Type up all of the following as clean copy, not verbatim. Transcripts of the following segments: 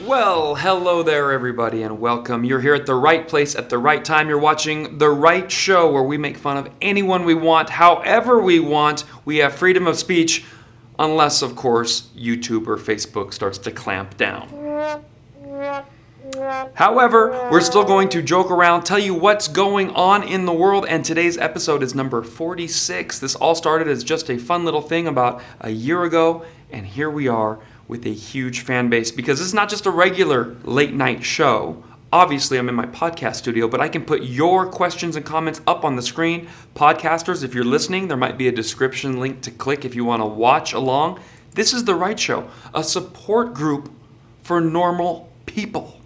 Well, hello there everybody and welcome. You're here at the right place at the right time. You're watching The Right Show, where we make fun of anyone we want, however we want. We have freedom of speech, unless of course YouTube or Facebook starts to clamp down. However, we're still going to joke around, tell you what's going on in the world, and today's episode is number 46. This all started as just a fun little thing about a year ago, and here we are with a huge fan base, because this is not just a regular late night show. Obviously, I'm in my podcast studio, but I can put your questions and comments up on the screen. Podcasters, if you're listening, there might be a description link to click if you want to watch along. This is The Right Show, a support group for normal people.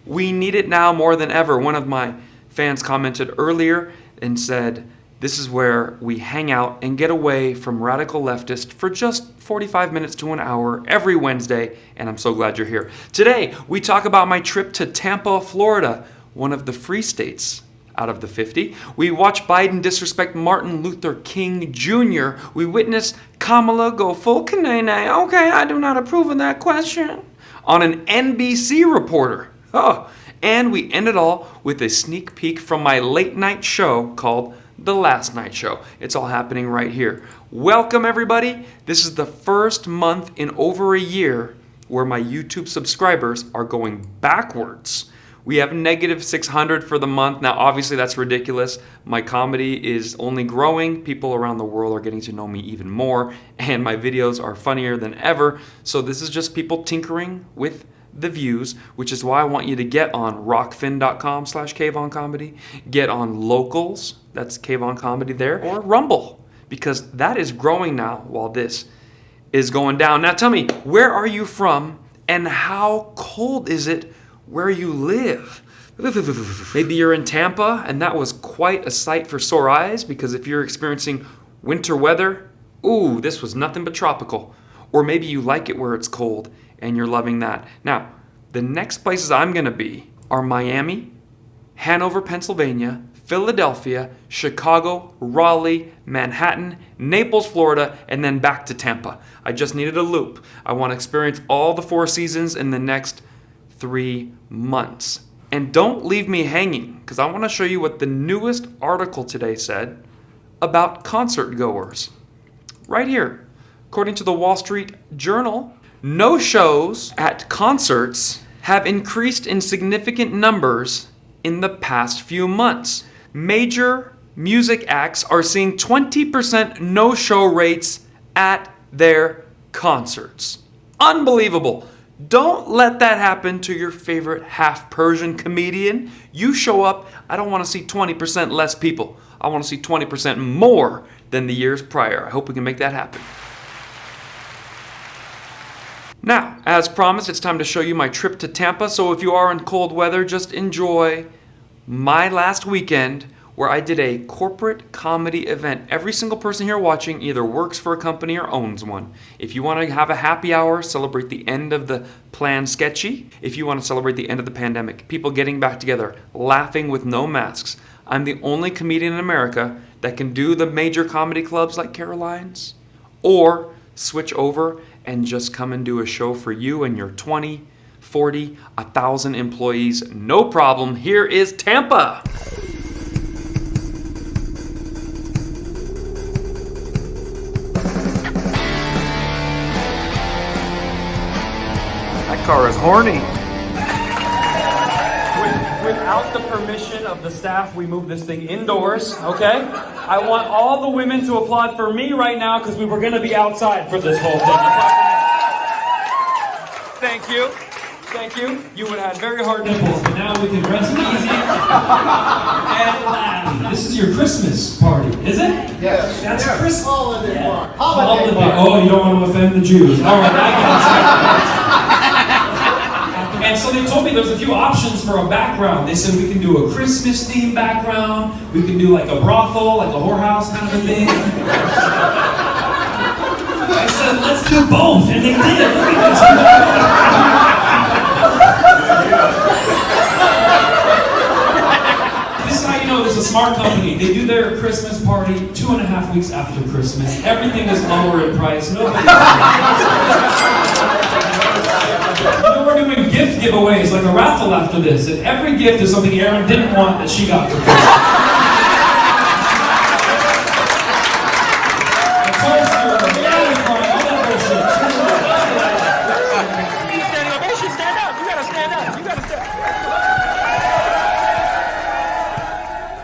We need it now more than ever. One of my fans commented earlier and said, this is where we hang out and get away from radical leftists for just 45 minutes to an hour every Wednesday, and I'm so glad you're here. Today, we talk about my trip to Tampa, Florida, one of the free states out of the 50. We watch Biden disrespect Martin Luther King Jr. We witness Kamala go full kanai. Okay, I do not approve of that question. On an NBC reporter. Oh, and we end it all with a sneak peek from my late night show called The Last Night Show. It's all happening right here. Welcome everybody. This is the first month in over a year where my YouTube subscribers are going backwards. We have negative 600 for the month. Now obviously that's ridiculous. My comedy is only growing. People around the world are getting to know me even more, and my videos are funnier than ever. So this is just people tinkering with the views, which is why I want you to get on rockfin.com/KvonComedy, get on Locals, that's KvonComedy there, or Rumble, because that is growing now while this is going down. Now tell me, where are you from and how cold is it where you live? Maybe you're in Tampa and that was quite a sight for sore eyes, because if you're experiencing winter weather, ooh, this was nothing but tropical. Or maybe you like it where it's cold and you're loving that. Now, the next places I'm gonna be are Miami, Hanover, Pennsylvania, Philadelphia, Chicago, Raleigh, Manhattan, Naples, Florida, and then back to Tampa. I just needed a loop. I want to experience all the 4 seasons in the next 3 months. And don't leave me hanging, because I want to show you what the newest article today said about concert goers. Right here. According to the Wall Street Journal, no shows at concerts have increased in significant numbers in the past few months. Major music acts are seeing 20% no-show rates at their concerts. Unbelievable. Don't let that happen to your favorite half Persian comedian. You show up, I don't want to see 20% less people. I want to see 20% more than the years prior. I hope we can make that happen. Now, as promised, it's time to show you my trip to Tampa. So if you are in cold weather, just enjoy my last weekend where I did a corporate comedy event. Every single person here watching either works for a company or owns one. If you want to have a happy hour, celebrate the end of the planned sketchy. If you want to celebrate the end of the pandemic, people getting back together, laughing with no masks. I'm the only comedian in America that can do the major comedy clubs like Caroline's, or switch over and just come and do a show for you and your 20, 40, 1,000 employees. No problem. Here is Tampa. That car is horny. Without the permission of the staff, we moved this thing indoors, okay? I want all the women to applaud for me right now, because we were going to be outside for this whole thing. Thank you. Thank you. You would have had very hard nipples, but now we can rest easy and laugh. This is your Christmas party, is it? Yes. That's Christmas. Holiday party. Holiday party. Oh, you don't want to offend the Jews. All right, I get it. And so they told me there's a few options for a background. They said we can do a Christmas themed background. We can do like a brothel, like a whorehouse kind of a thing. I said, let's do both. And they did. Look at this. This is how you know this is a smart company. They do their Christmas party 2.5 weeks after Christmas. Everything is lower in price. Nobody. We're doing gift giveaways, like a raffle after this, and every gift is something Erin didn't want that she got for Christmas.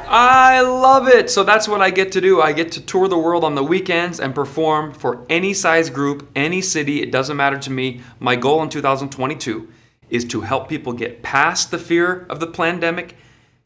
I love it. So that's what I get to do. I get to tour the world on the weekends and perform for any size group, any city. It doesn't matter to me. My goal in 2022 is to help people get past the fear of the pandemic,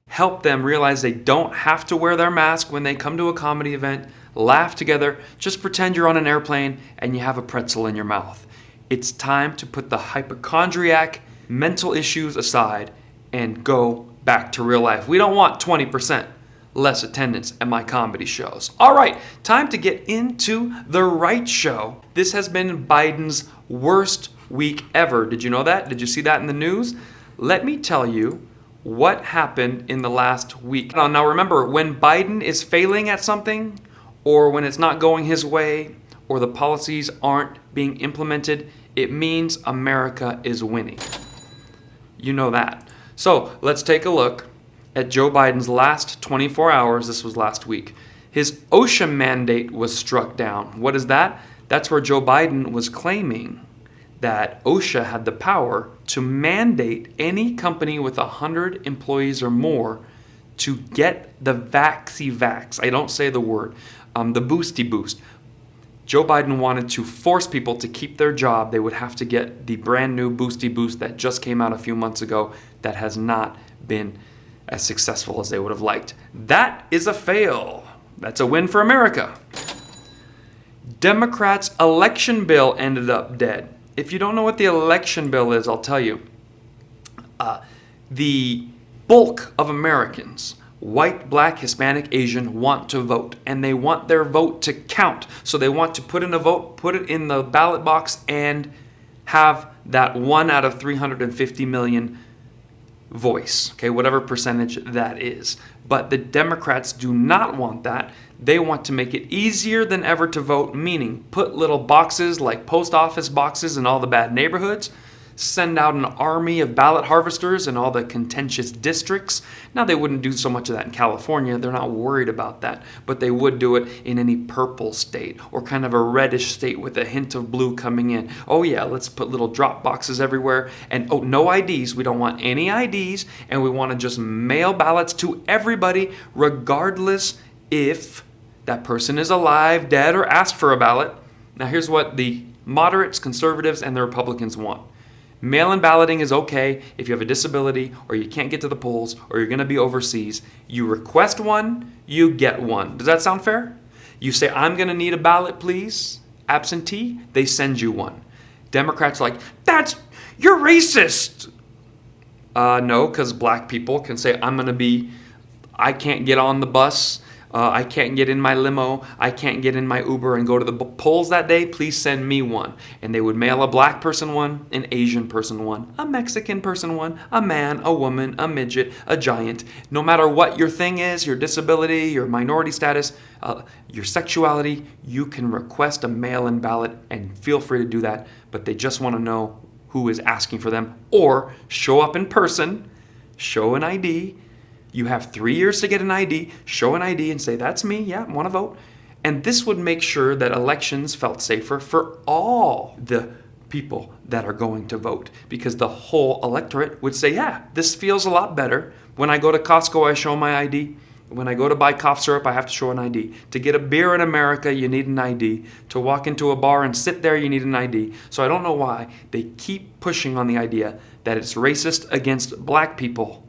help them realize they don't have to wear their mask when they come to a comedy event, laugh together, just pretend you're on an airplane and you have a pretzel in your mouth. It's time to put the hypochondriac mental issues aside and go back to real life. We don't want 20% less attendance at my comedy shows. All right, time to get into the right show. This has been Biden's worst week ever. Did you know that? Did you see that in the news? Let me tell you what happened in the last week. Now remember, when Biden is failing at something, or when it's not going his way, or the policies aren't being implemented, it means America is winning. You know that. So let's take a look at Joe Biden's last 24 hours. This was last week. His OSHA mandate was struck down. What is that? That's where Joe Biden was claiming that OSHA had the power to mandate any company with 100 employees or more to get the vax. I don't say the word. The Boosty Boost. Joe Biden wanted to force people to keep their job. They would have to get the brand new Boosty Boost that just came out a few months ago that has not been as successful as they would have liked. That is a fail. That's a win for America. Democrats' election bill ended up dead. If you don't know what the election bill is, I'll tell you. The bulk of Americans, white, black, Hispanic, Asian, want to vote, and they want their vote to count. So they want to put in a vote, put it in the ballot box, and have that 1 out of 350 million voice, okay, whatever percentage that is. But the Democrats do not want that. They want to make it easier than ever to vote, meaning put little boxes like post office boxes in all the bad neighborhoods, send out an army of ballot harvesters in all the contentious districts. Now, they wouldn't do so much of that in California. They're not worried about that. But they would do it in any purple state or kind of a reddish state with a hint of blue coming in. Oh, yeah, let's put little drop boxes everywhere. And, oh, no IDs. We don't want any IDs. And we want to just mail ballots to everybody, regardless if that person is alive, dead, or asked for a ballot. Now, here's what the moderates, conservatives, and the Republicans want. Mail-in balloting is okay if you have a disability or you can't get to the polls or you're going to be overseas. You request one, you get one. Does that sound fair? You say, I'm going to need a ballot, please. Absentee, they send you one. Democrats are like, you're racist. No, because black people can say, I can't get on the bus. I can't get in my limo, I can't get in my Uber and go to the polls that day, please send me one. And they would mail a black person one, an Asian person one, a Mexican person one, a man, a woman, a midget, a giant. No matter what your thing is, your disability, your minority status, your sexuality, you can request a mail-in ballot and feel free to do that. But they just want to know who is asking for them, or show up in person, show an ID. You have 3 years to get an ID, show an ID and say, that's me, yeah, I want to vote. And this would make sure that elections felt safer for all the people that are going to vote, because the whole electorate would say, yeah, this feels a lot better. When I go to Costco, I show my ID. When I go to buy cough syrup, I have to show an ID. To get a beer in America, you need an ID. To walk into a bar and sit there, you need an ID. So I don't know why they keep pushing on the idea that it's racist against black people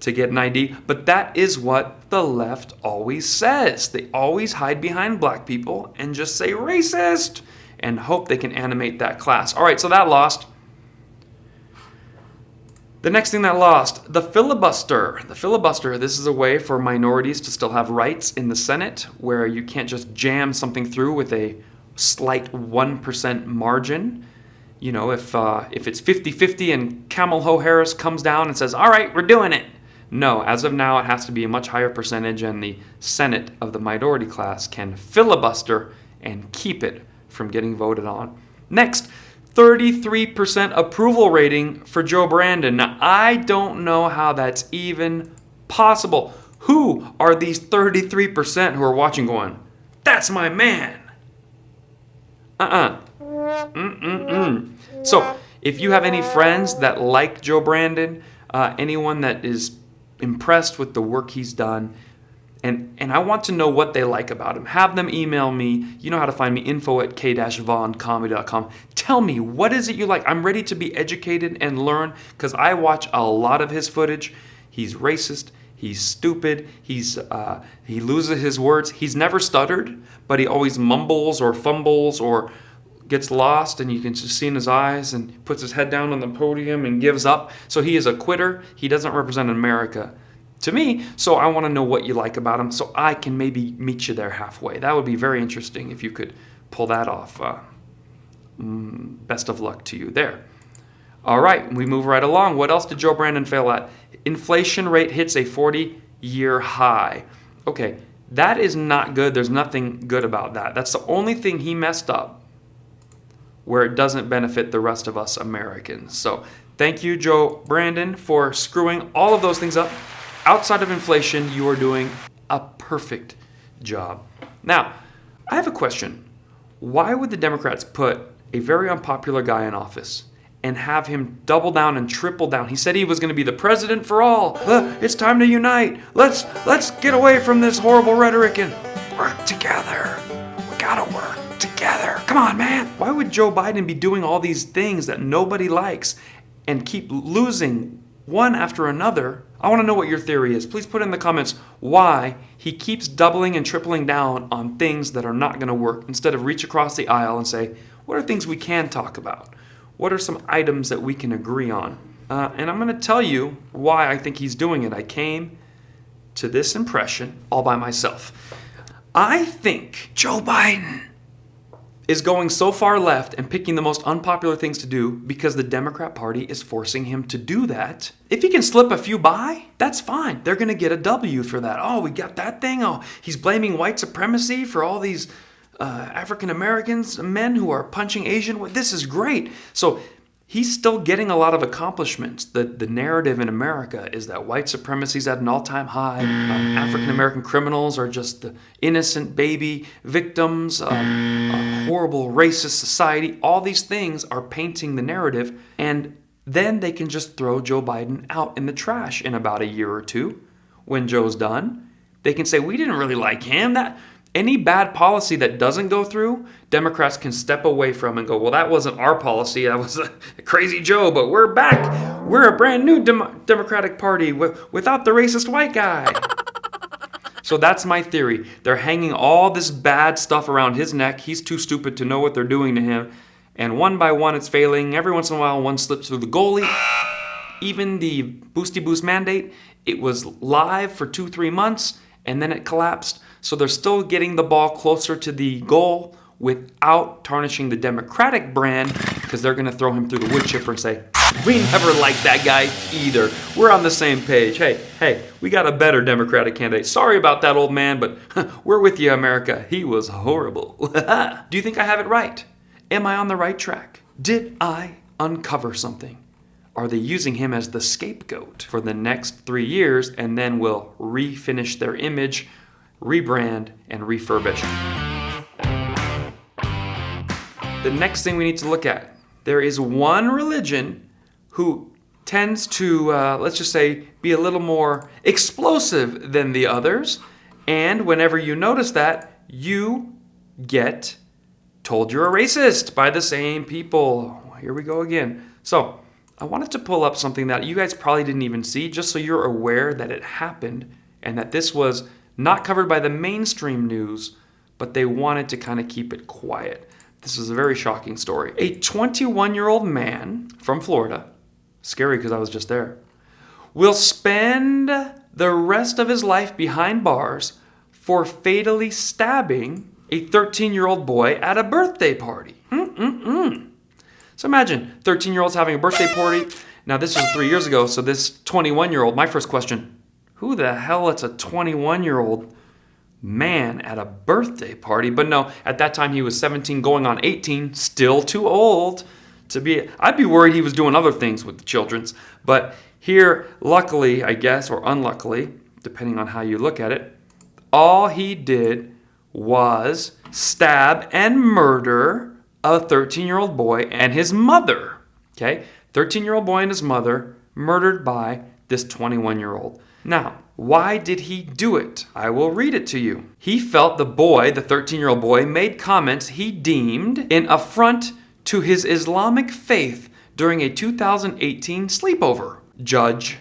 to get an ID, but that is what the left always says. They always hide behind black people and just say racist and hope they can animate that class. All right, so that lost. The next thing that lost, the filibuster. The filibuster, this is a way for minorities to still have rights in the Senate, where you can't just jam something through with a slight 1% margin. You know, if it's 50-50 and Kamala Harris comes down and says, all right, we're doing it. No, as of now, it has to be a much higher percentage, and the Senate of the minority class can filibuster and keep it from getting voted on. Next, 33% approval rating for Joe Brandon. Now, I don't know how that's even possible. Who are these 33% who are watching going, that's my man? So, if you have any friends that like Joe Brandon, anyone that is impressed with the work he's done, and I want to know what they like about him, have them email me. You know how to find me, info@k-voncomedy.com. Tell me, what is it you like? I'm ready to be educated and learn, because I watch a lot of his footage. He's racist. He's stupid. He loses his words. He's never stuttered, but he always mumbles or fumbles or gets lost, and you can just see in his eyes, and puts his head down on the podium and gives up. So he is a quitter. He doesn't represent America to me. So I want to know what you like about him, so I can maybe meet you there halfway. That would be very interesting if you could pull that off. Best of luck to you there. All right, we move right along. What else did Joe Brandon fail at? Inflation rate hits a 40-year high. Okay, that is not good. There's nothing good about that. That's the only thing he messed up where it doesn't benefit the rest of us Americans. So thank you, Joe Brandon, for screwing all of those things up. Outside of inflation, you are doing a perfect job. Now, I have a question. Why would the Democrats put a very unpopular guy in office and have him double down and triple down? He said he was going to be the president for all. It's time to unite. Let's get away from this horrible rhetoric and work together. We gotta work together. Come on, man. Why would Joe Biden be doing all these things that nobody likes and keep losing one after another? I want to know what your theory is. Please put in the comments why he keeps doubling and tripling down on things that are not going to work, instead of reach across the aisle and say, what are things we can talk about? What are some items that we can agree on? And I'm going to tell you why I think he's doing it. I came to this impression all by myself. I think Joe Biden is going so far left and picking the most unpopular things to do because the Democrat Party is forcing him to do that. If he can slip a few by, that's fine. They're going to get a W for that. Oh, we got that thing. Oh, he's blaming white supremacy for all these African Americans, men who are punching Asian. This is great. So he's still getting a lot of accomplishments. The narrative in America is that white supremacy is at an all-time high. African American criminals are just the innocent baby victims of a horrible racist society. All these things are painting the narrative, and then they can just throw Joe Biden out in the trash in about a year or two. When Joe's done, they can say, we didn't really like him. Any bad policy that doesn't go through, Democrats can step away from and go, well, that wasn't our policy. That was a crazy Joe, but we're back. We're a brand new Democratic Party without the racist white guy. So that's my theory. They're hanging all this bad stuff around his neck. He's too stupid to know what they're doing to him. And one by one, it's failing. Every once in a while, one slips through the goalie. Even the Boosty Boost mandate, it was live for 2-3 months, and then it collapsed. So they're still getting the ball closer to the goal without tarnishing the Democratic brand, because they're going to throw him through the wood chipper and say, we never liked that guy either. We're on the same page. Hey, we got a better Democratic candidate. Sorry about that, old man, but we're with you, America. He was horrible. Do you think I have it right? Am I on the right track? Did I uncover something? Are they using him as the scapegoat for the next 3 years, and then will refinish their image, rebrand, and refurbish? The next thing we need to look at, there is one religion who tends to, let's just say, be a little more explosive than the others. And whenever you notice that, you get told you're a racist by the same people. Here we go again. So I wanted to pull up something that you guys probably didn't even see, just so you're aware that it happened and that this was not covered by the mainstream news, but they wanted to kind of keep it quiet. This is a very shocking story. A 21-year-old man from Florida, scary because I was just there, will spend the rest of his life behind bars for fatally stabbing a 13-year-old boy at a birthday party. So imagine 13-year-olds having a birthday party. Now this was 3 years ago, so this 21-year-old, my first question, who the hell lets a 21-year-old man at a birthday party? But no, at that time he was 17 going on 18, still too old I'd be worried he was doing other things with the children's. But here, luckily, I guess, or unluckily, depending on how you look at it, all he did was stab and murder a 13-year-old boy and his mother. Okay? 13-year-old boy and his mother murdered by this 21-year-old. Now, why did he do it? I will read it to you. He felt the boy, the 13-year-old boy, made comments he deemed an affront to his Islamic faith during a 2018 sleepover, Judge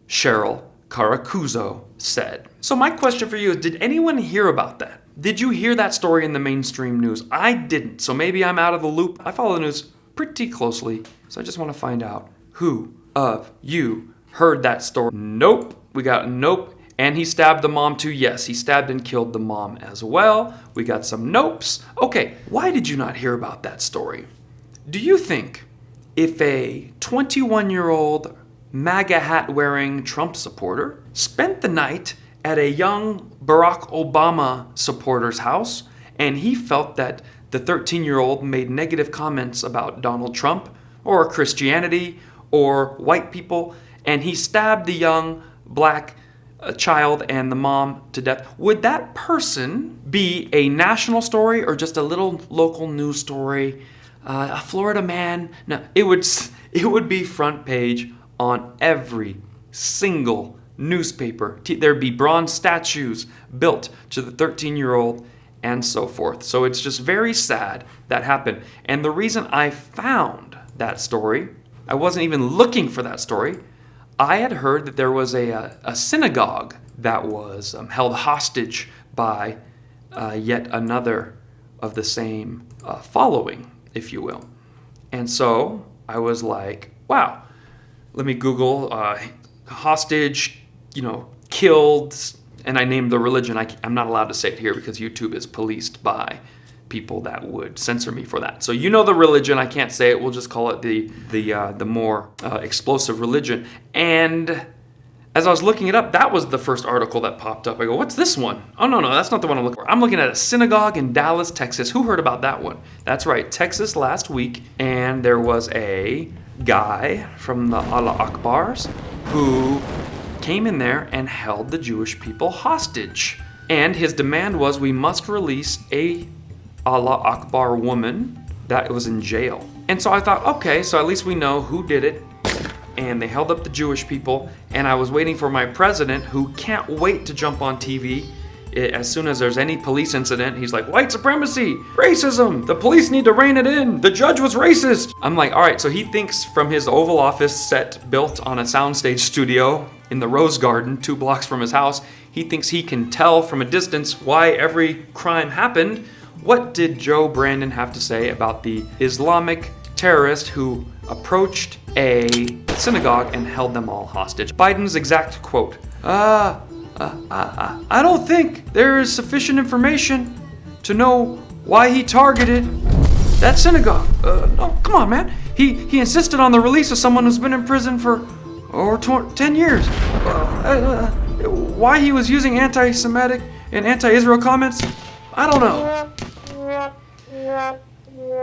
Cheryl Caracuzo said. So my question for you is, did anyone hear about that? Did you hear that story in the mainstream news? I didn't, so maybe I'm out of the loop. I follow the news pretty closely, so I just want to find out who of you heard that story. Nope. We got nope. And he stabbed the mom too. Yes, he stabbed and killed the mom as well. We got some nopes. Okay, why did you not hear about that story? Do you think if a 21-year-old MAGA hat-wearing Trump supporter spent the night at a young Barack Obama supporter's house and he felt that the 13-year-old made negative comments about Donald Trump or Christianity or white people, and he stabbed the young black child and the mom to death, would that person be a national story or just a little local news story? A Florida man? No, it would be front page on every single newspaper. There'd be bronze statues built to the 13-year-old and so forth. So it's just very sad that happened. And the reason I found that story, I wasn't even looking for that story. I had heard that there was a synagogue that was held hostage by yet another of the same following, if you will. And so I was like, wow, let me Google hostage, killed, and I named the religion. I'm not allowed to say it here because YouTube is policed by people that would censor me for that. So you know the religion, I can't say it, we'll just call it the more explosive religion. And as I was looking it up, that was the first article that popped up. I go, what's this one? Oh, no, that's not the one I'm looking for. I'm looking at a synagogue in Dallas, Texas. Who heard about that one? That's right, Texas last week, and there was a guy from the Allah Akbars who came in there and held the Jewish people hostage. And his demand was, we must release a Allah Akbar woman that was in jail. And so I thought, okay, so at least we know who did it. And they held up the Jewish people. And I was waiting for my president, who can't wait to jump on TV. As soon as there's any police incident, he's like, white supremacy, racism, the police need to rein it in, the judge was racist. I'm like, all right, so he thinks from his Oval Office set built on a soundstage studio in the Rose Garden, 2 blocks from his house, he thinks he can tell from a distance why every crime happened. What did Joe Brandon have to say about the Islamic terrorist who approached a synagogue and held them all hostage? Biden's exact quote, I don't think there is sufficient information to know why he targeted that synagogue. No, come on, man. He insisted on the release of someone who's been in prison for over 10 years. Why he was using anti-Semitic and anti-Israel comments, I don't know.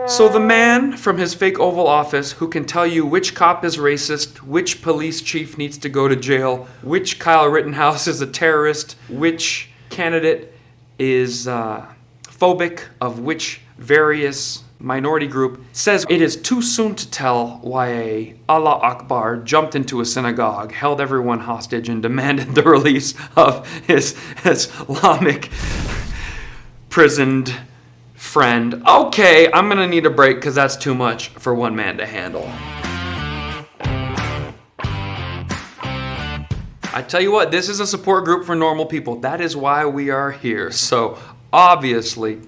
So the man from his fake Oval Office who can tell you which cop is racist, which police chief needs to go to jail, which Kyle Rittenhouse is a terrorist, which candidate is phobic of which various minority group, says it is too soon to tell why a Allah Akbar jumped into a synagogue, held everyone hostage, and demanded the release of his Islamic prisoned friend. Okay, I'm gonna need a break because that's too much for one man to handle. I tell you what, this is a support group for normal people. That is why we are here. So obviously,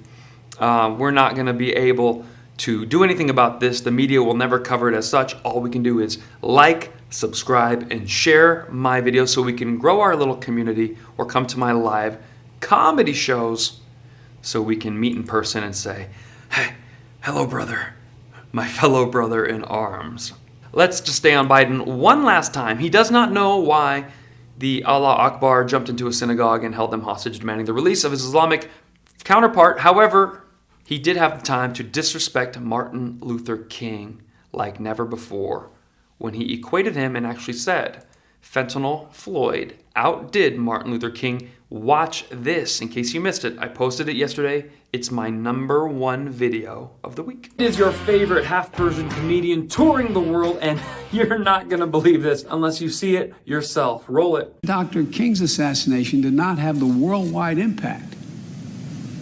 we're not gonna be able to do anything about this. The media will never cover it as such. All we can do is like, subscribe, and share my videos so we can grow our little community, or come to my live comedy shows so we can meet in person and say, hey, hello brother, my fellow brother in arms. Let's just stay on Biden one last time. He does not know why the Allah Akbar jumped into a synagogue and held them hostage, demanding the release of his Islamic counterpart. However, he did have the time to disrespect Martin Luther King like never before when he equated him and actually said, Fentanyl Floyd outdid Martin Luther King. Watch this in case you missed it. I posted it yesterday. It's my #1 video of the week. It is your favorite half-Persian comedian touring the world, and you're not going to believe this unless you see it yourself. Roll it. Dr. King's assassination did not have the worldwide impact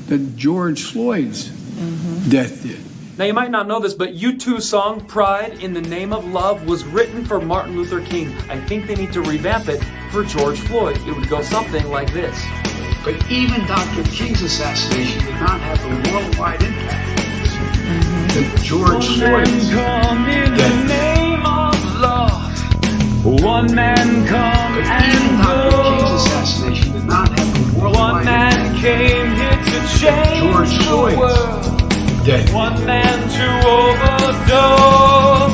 that George Floyd's death did. Now, you might not know this, but U2's song Pride in the Name of Love was written for Martin Luther King. I think they need to revamp it for George Floyd. It would go something like this. But even Dr. King's assassination did not have the worldwide impact that George Floyd's death did. One man come But and even Dr. King's go. assassination did not have the One worldwide man impact came here to change George the Floyd's world. death. One man to overdose.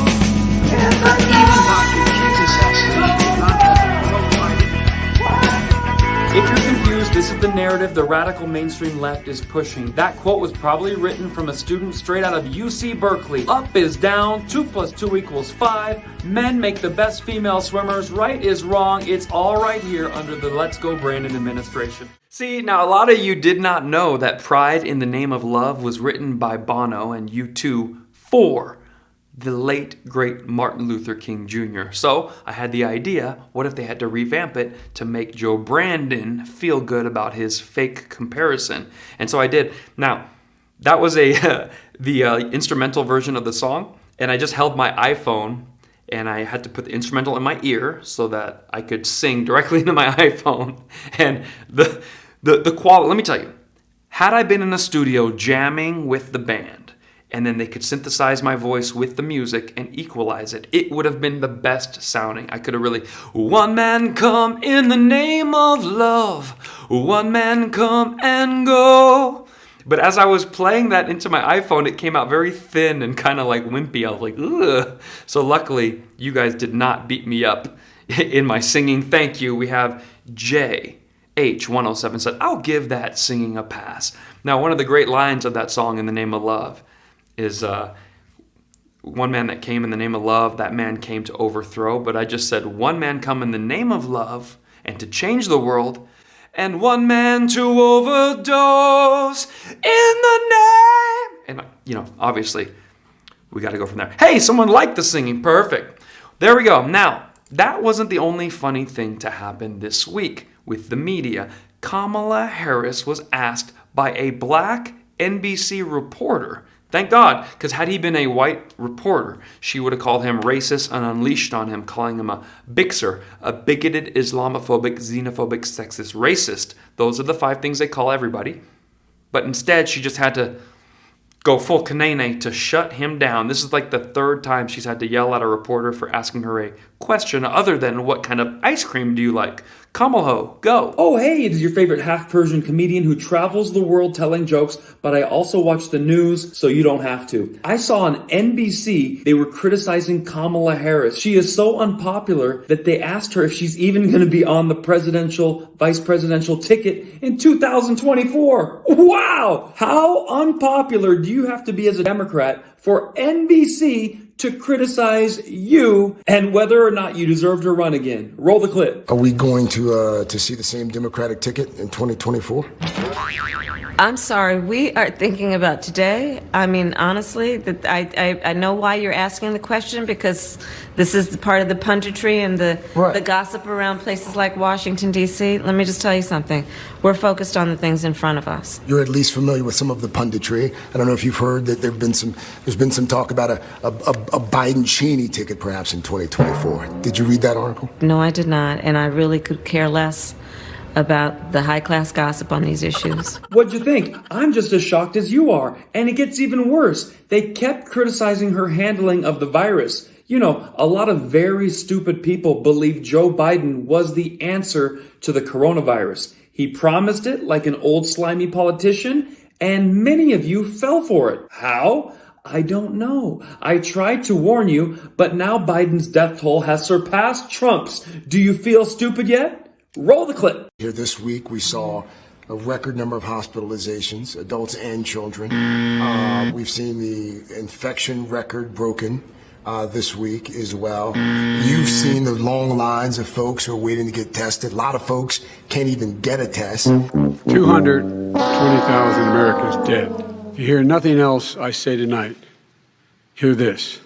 Even Dr. King's assassination did not have the worldwide impact. If you're confused, this is the narrative the radical mainstream left is pushing. That quote was probably written from a student straight out of UC Berkeley. Up is down, 2 + 2 = 5. Men make the best female swimmers. Right is wrong. It's all right here under the Let's Go Brandon administration. See, now a lot of you did not know that Pride in the Name of Love was written by Bono and U2 for the late, great Martin Luther King Jr. So I had the idea, what if they had to revamp it to make Joe Brandon feel good about his fake comparison? And so I did. Now, that was the instrumental version of the song, and I just held my iPhone and I had to put the instrumental in my ear so that I could sing directly into my iPhone. And the quality, let me tell you, had I been in a studio jamming with the band, and then they could synthesize my voice with the music and equalize it, it would have been the best sounding. I could have really, one man come in the name of love, one man come and go. But as I was playing that into my iPhone, it came out very thin and kind of like wimpy. I was like, ugh. So luckily, you guys did not beat me up in my singing. Thank you. We have JH107 said, I'll give that singing a pass. Now, one of the great lines of that song, In the Name of Love, is one man that came in the name of love, that man came to overthrow. But I just said, one man come in the name of love and to change the world, and one man to overdose in the name. And, obviously, we got to go from there. Hey, someone liked the singing. Perfect. There we go. Now, that wasn't the only funny thing to happen this week with the media. Kamala Harris was asked by a black NBC reporter. Thank God, because had he been a white reporter, she would have called him racist and unleashed on him, calling him a bixer, a bigoted, Islamophobic, xenophobic, sexist, racist. Those are the 5 things they call everybody. But instead, she just had to go full kanene to shut him down. This is like the 3rd time she's had to yell at a reporter for asking her a question other than what kind of ice cream do you like? Kamala, go. Oh, hey, it is your favorite half-Persian comedian who travels the world telling jokes, but I also watch the news so you don't have to. I saw on NBC they were criticizing Kamala Harris. She is so unpopular that they asked her if she's even going to be on the vice presidential ticket in 2024. Wow! How unpopular do you have to be as a Democrat for NBC to criticize you and whether or not you deserve to run again? Roll the clip. Are we going to see the same Democratic ticket in 2024? I'm sorry, we are thinking about today. I mean, honestly, that I know why you're asking the question, because this is the part of the punditry and the gossip around places like Washington, D.C. Let me just tell you something. We're focused on the things in front of us. You're at least familiar with some of the punditry. I don't know if you've heard that there's been some talk about a Biden-Cheney ticket perhaps in 2024. Did you read that article? No, I did not, and I really could care less about the high-class gossip on these issues. What'd you think? I'm just as shocked as you are. And it gets even worse. They kept criticizing her handling of the virus. You know, a lot of very stupid people believe Joe Biden was the answer to the coronavirus. He promised it like an old slimy politician, and many of you fell for it. How? I don't know. I tried to warn you, but now Biden's death toll has surpassed Trump's. Do you feel stupid yet? Roll the clip. Here this week, we saw a record number of hospitalizations, adults and children. We've seen the infection record broken. this week as well. You've seen the long lines of folks who are waiting to get tested. A lot of folks can't even get a test. 220,000 Americans dead. If you hear nothing else I say tonight, hear this.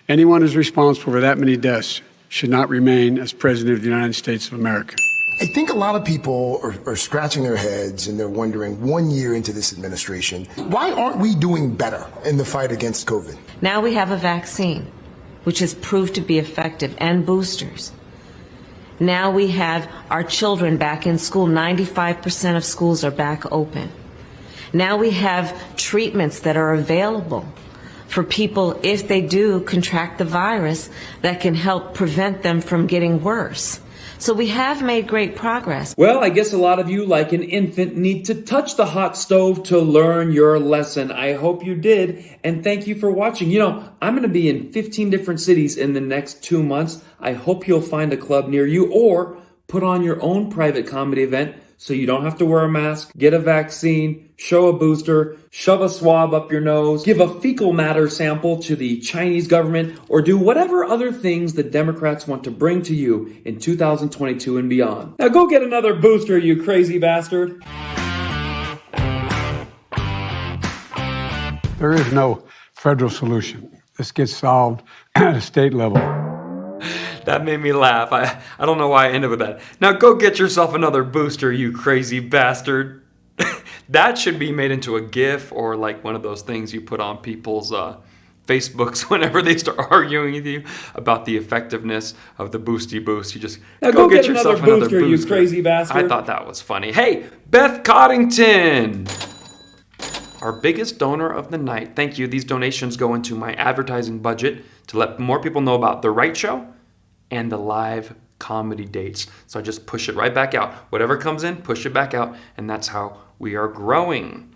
Anyone who's responsible for that many deaths should not remain as President of the United States of America. I think a lot of people are scratching their heads and they're wondering, 1 year into this administration, why aren't we doing better in the fight against COVID? Now we have a vaccine, which has proved to be effective, and boosters. Now we have our children back in school. 95% of schools are back open. Now we have treatments that are available for people if they do contract the virus that can help prevent them from getting worse. So we have made great progress. Well, I guess a lot of you, like an infant, need to touch the hot stove to learn your lesson. I hope you did, and thank you for watching. You know, I'm going to be in 15 different cities in the next 2 months. I hope you'll find a club near you or put on your own private comedy event so you don't have to wear a mask, get a vaccine, show a booster, shove a swab up your nose, give a fecal matter sample to the Chinese government, or do whatever other things the Democrats want to bring to you in 2022 and beyond. Now go get another booster, you crazy bastard. There is no federal solution. This gets solved at a state level. That made me laugh. I don't know why I ended with that. Now go get yourself another booster, you crazy bastard. That should be made into a GIF or like one of those things you put on people's Facebooks whenever they start arguing with you about the effectiveness of the Boosty Boost. You just Now go get yourself another booster, you crazy bastard. I thought that was funny. Hey, Beth Coddington, our biggest donor of the night. Thank you. These donations go into my advertising budget to let more people know about The Right Show and the live comedy dates. So I just push it right back out. Whatever comes in, push it back out, and that's how we are growing.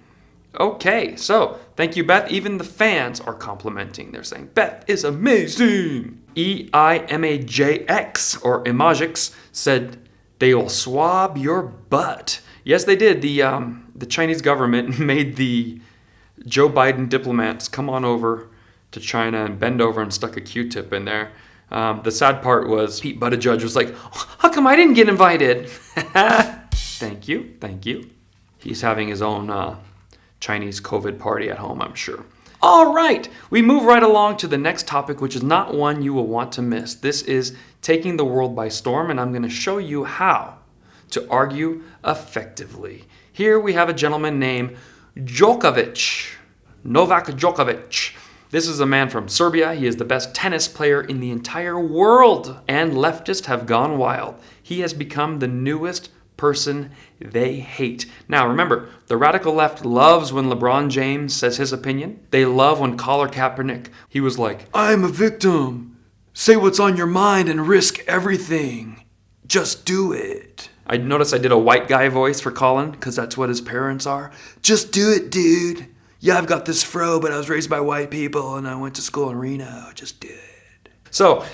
Okay, so thank you, Beth. Even the fans are complimenting. They're saying, Beth is amazing. EIMAJX, or Imagix, said they will swab your butt. Yes, they did. The Chinese government made the Joe Biden diplomats come on over to China and bend over and stuck a Q-tip in there. The sad part was Pete Buttigieg was like, how come I didn't get invited? Thank you. He's having his own Chinese COVID party at home, I'm sure. All right, we move right along to the next topic, which is not one you will want to miss. This is taking the world by storm, and I'm going to show you how to argue effectively. Here we have a gentleman named Djokovic, Novak Djokovic. This is a man from Serbia. He is the best tennis player in the entire world. And leftists have gone wild. He has become the newest person they hate. Now remember, the radical left loves when LeBron James says his opinion. They love when Colin Kaepernick, he was like, I'm a victim. Say what's on your mind and risk everything. Just do it. I noticed I did a white guy voice for Colin because that's what his parents are. Just do it, dude. Yeah, I've got this fro, but I was raised by white people and I went to school in Reno. Just do it. So,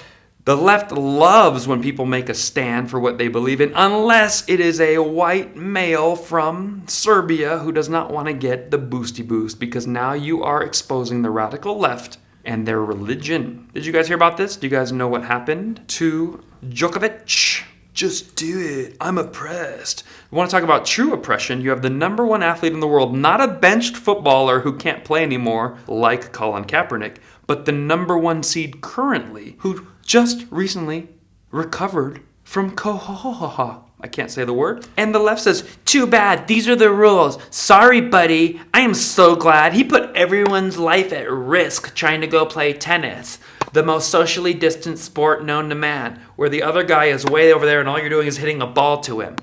the left loves when people make a stand for what they believe in, unless it is a white male from Serbia who does not want to get the Boosty Boost, because now you are exposing the radical left and their religion. Did you guys hear about this? Do you guys know what happened to Djokovic? Just do it. I'm oppressed. You want to talk about true oppression? You have the number one athlete in the world, not a benched footballer who can't play anymore like Colin Kaepernick, but the number one seed currently, who just recently recovered from I can't say the word. And the left says, too bad, these are the rules. Sorry, buddy. I am so glad he put everyone's life at risk trying to go play tennis, the most socially distant sport known to man, where the other guy is way over there and all you're doing is hitting a ball to him.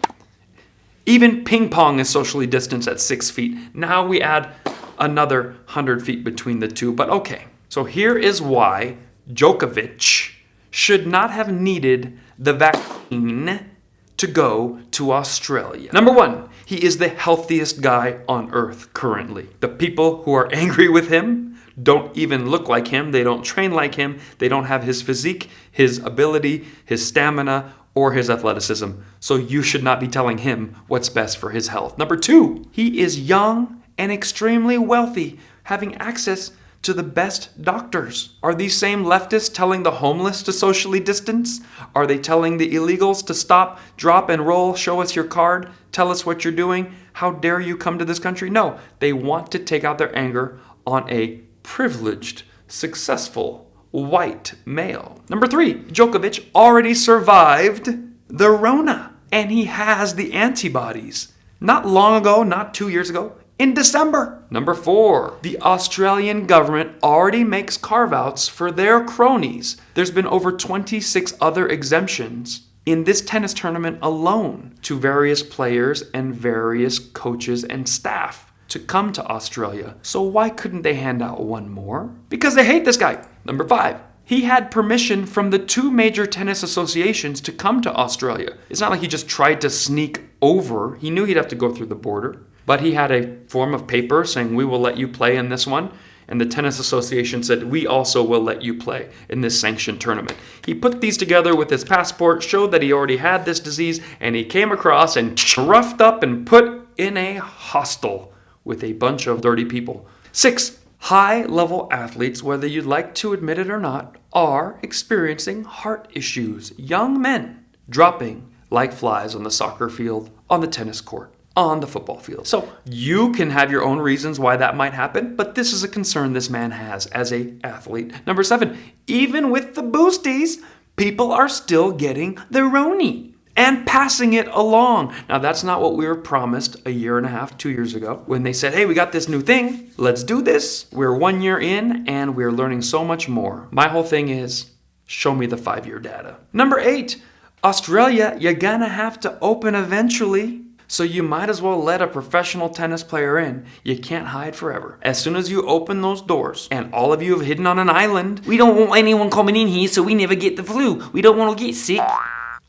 Even ping pong is socially distanced at 6 feet. Now we add another 100 feet between the two, but okay. So here is why Djokovic should not have needed the vaccine to go to Australia. Number one, he is the healthiest guy on earth currently. The people who are angry with him don't even look like him. They don't train like him. They don't have his physique, his ability, his stamina, or his athleticism. So you should not be telling him what's best for his health. Number two, he is young and extremely wealthy, having access to the best doctors? Are these same leftists telling the homeless to socially distance? Are they telling the illegals to stop, drop, and roll, show us your card, tell us what you're doing? How dare you come to this country? No, they want to take out their anger on a privileged, successful, white male. Number 3, Djokovic already survived the Rona, and he has the antibodies. Not long ago, not 2 years ago, in December. Number 4, the Australian government already makes carve-outs for their cronies. There's been over 26 other exemptions in this tennis tournament alone to various players and various coaches and staff to come to Australia. So why couldn't they hand out one more? Because they hate this guy. Number 5, he had permission from the 2 major tennis associations to come to Australia. It's not like he just tried to sneak over. He knew he'd have to go through the border. But he had a form of paper saying, we will let you play in this one. And the tennis association said, we also will let you play in this sanctioned tournament. He put these together with his passport, showed that he already had this disease, and he came across and roughed up and put in a hostel with a bunch of dirty people. 6, high-level athletes, whether you'd like to admit it or not, are experiencing heart issues. Young men dropping like flies on the soccer field, on the tennis court, on the football field. So you can have your own reasons why that might happen, but this is a concern this man has as an athlete. Number 7, even with the boosties, people are still getting the Roni and passing it along. Now, that's not what we were promised a year and a half, 2 years ago, when they said, hey, we got this new thing. Let's do this. We're 1 year in, and we're learning so much more. My whole thing is, show me the 5-year data. Number 8, Australia, you're gonna have to open eventually. So you might as well let a professional tennis player in. You can't hide forever. As soon as you open those doors, and all of you have hidden on an island, we don't want anyone coming in here so we never get the flu. We don't want to get sick.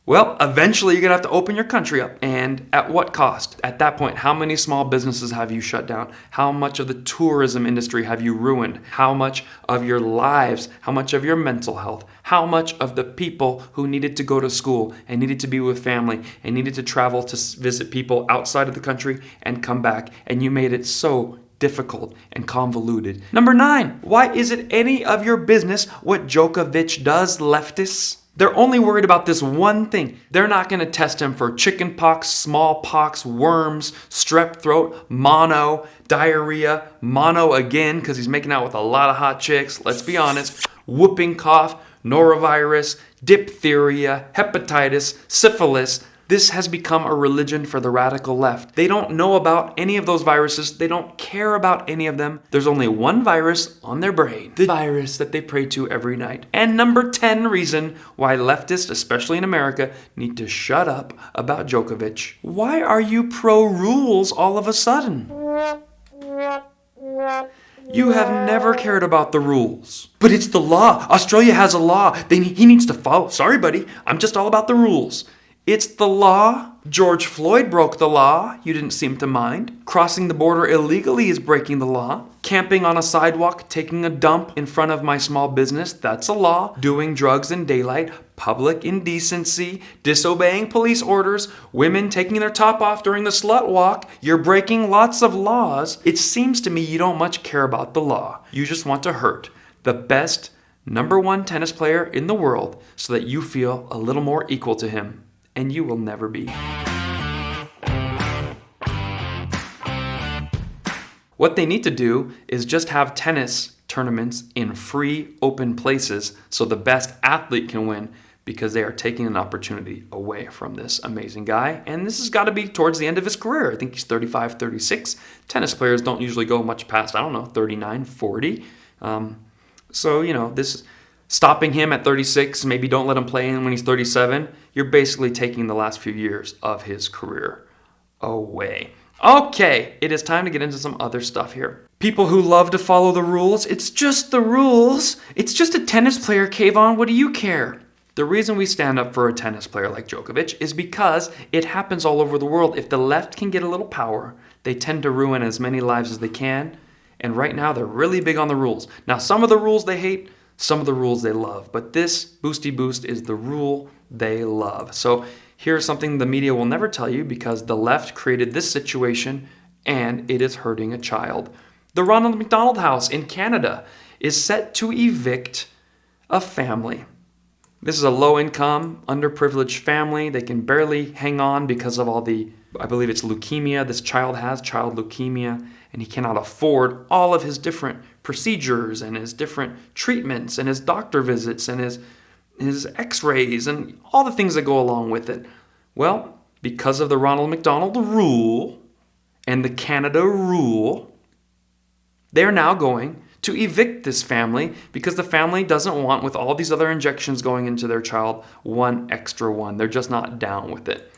Well, eventually you're going to have to open your country up. And at what cost? At that point, how many small businesses have you shut down? How much of the tourism industry have you ruined? How much of your lives? How much of your mental health? How much of the people who needed to go to school and needed to be with family and needed to travel to visit people outside of the country and come back? And you made it so difficult and convoluted. Number 9, why is it any of your business what Djokovic does, leftists? They're only worried about this one thing. They're not going to test him for chickenpox, smallpox, worms, strep throat, mono, diarrhea, mono again because he's making out with a lot of hot chicks, let's be honest, whooping cough, norovirus, diphtheria, hepatitis, syphilis. This has become a religion for the radical left. They don't know about any of those viruses. They don't care about any of them. There's only one virus on their brain, the virus that they pray to every night. And number 10 reason why leftists, especially in America, need to shut up about Djokovic. Why are you pro-rules all of a sudden? You have never cared about the rules. But it's the law. Australia has a law. He needs to follow. Sorry, buddy. I'm just all about the rules. It's the law. George Floyd broke the law. You didn't seem to mind. Crossing the border illegally is breaking the law. Camping on a sidewalk, taking a dump in front of my small business, that's a law. Doing drugs in daylight, public indecency, disobeying police orders, women taking their top off during the slut walk. You're breaking lots of laws. It seems to me you don't much care about the law. You just want to hurt the best #1 tennis player in the world so that you feel a little more equal to him. And you will never be. What they need to do is just have tennis tournaments in free, open places so the best athlete can win, because they are taking an opportunity away from this amazing guy. And this has got to be towards the end of his career. I think he's 35, 36. Tennis players don't usually go much past, 39, 40. This stopping him at 36, maybe don't let him play in when he's 37, you're basically taking the last few years of his career away. Okay, it is time to get into some other stuff here. People who love to follow the rules, it's just the rules. It's just a tennis player, Kvon, what do you care? The reason we stand up for a tennis player like Djokovic is because it happens all over the world. If the left can get a little power, they tend to ruin as many lives as they can. And right now, they're really big on the rules. Now, some of the rules they hate, some of the rules they love. But this Boosty Boost is the rule they love. So here's something the media will never tell you because the left created this situation and it is hurting a child. The Ronald McDonald House in Canada is set to evict a family. This is a low-income, underprivileged family. They can barely hang on because of all the, I believe it's leukemia this child has, child leukemia, and he cannot afford all of his different procedures and his different treatments and his doctor visits and his x-rays and all the things that go along with it. Well, because of the Ronald McDonald rule and the Canada rule, they're now going to evict this family because the family doesn't want, with all these other injections going into their child, one extra one. They're just not down with it.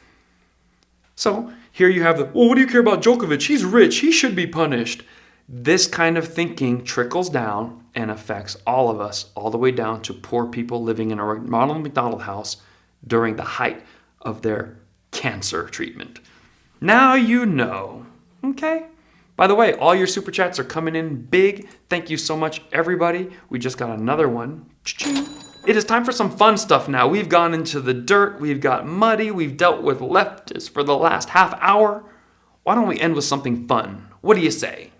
So here you have well, what do you care about Djokovic? He's rich. He should be punished. This kind of thinking trickles down and affects all of us, all the way down to poor people living in a Ronald McDonald house during the height of their cancer treatment. Now you know, okay? By the way, all your super chats are coming in big. Thank you so much, everybody. We just got another one. It is time for some fun stuff now. We've gone into the dirt. We've got muddy. We've dealt with leftists for the last half hour. Why don't we end with something fun? What do you say?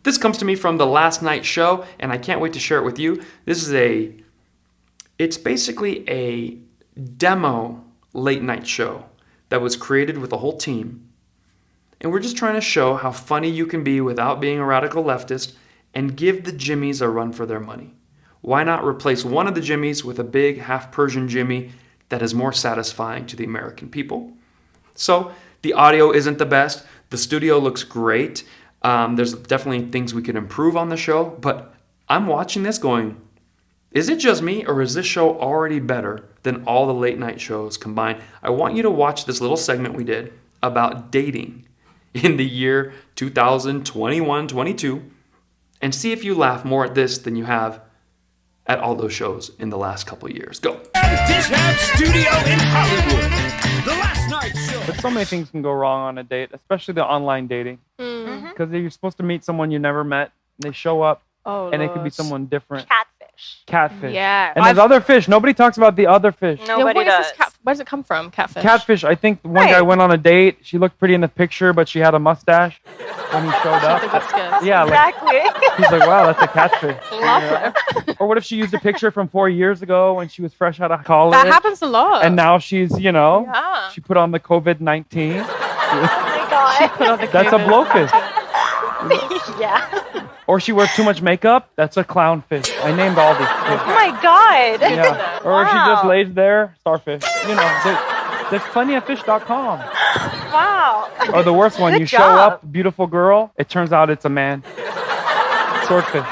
This comes to me from the last night show, and I can't wait to share it with you. It's basically a demo late night show that was created with a whole team. And we're just trying to show how funny you can be without being a radical leftist and give the Jimmies a run for their money. Why not replace one of the Jimmies with a big half Persian Jimmy that is more satisfying to the American people? So the audio isn't the best. The studio looks great. There's definitely things we could improve on the show, but I'm watching this going, is it just me, or is this show already better than all the late night shows combined? I want you to watch this little segment we did about dating in the year 2021-22 and see if you laugh more at this than you have at all those shows in the last couple of years. Go. Studio in Hollywood. The last night show. But so many things can go wrong on a date, especially the online dating. Because you're supposed to meet someone you never met, and they show up, and it could be someone different. Catfish. Yeah. And there's other fish. Nobody talks about the other fish. Nobody does. Where does it come from, catfish? Catfish. I think one guy went on a date. She looked pretty in the picture, but she had a mustache when he showed up. That's good. Yeah, Exactly. He's like, wow, that's a catfish. Lovely. Or what if she used a picture from 4 years ago when she was fresh out of college? That happens a lot. And now she's, Yeah. she put on the COVID-19. Oh my God. That's a blowfish. Yeah. Or she wears too much makeup. That's a clownfish. I named all these fish. Oh my God. Yeah. Or she just lays there, starfish. There's plenty of fish.com. Wow. Or the worst one, Good you show job. up, beautiful girl. It turns out it's a man. Swordfish.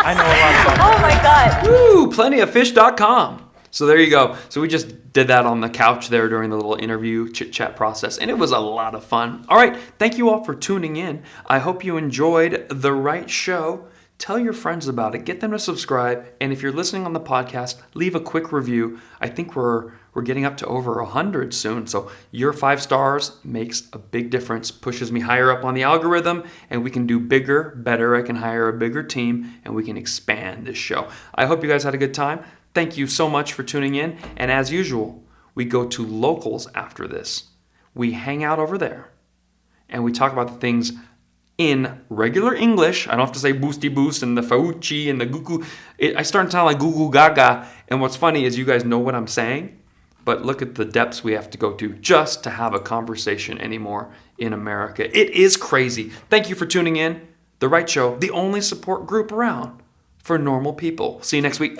I know a lot about Oh my God. Woo, plentyoffish.com. So there you go. So we just did that on the couch there during the little interview chit-chat process, and it was a lot of fun. All right, thank you all for tuning in. I hope you enjoyed The Right Show. Tell your friends about it. Get them to subscribe. And if you're listening on the podcast, leave a quick review. I think we're getting up to over 100 soon. So your 5 stars makes a big difference, pushes me higher up on the algorithm, and we can do bigger, better. I can hire a bigger team, and we can expand this show. I hope you guys had a good time. Thank you so much for tuning in. And as usual, we go to locals after this. We hang out over there, and we talk about the things in regular English. I don't have to say Boosty Boost and the Fauci and the Gugu. I start to sound like Gugu Gaga. And what's funny is you guys know what I'm saying, but look at the depths we have to go to just to have a conversation anymore in America. It is crazy. Thank you for tuning in. The Right Show, the only support group around for normal people. See you next week.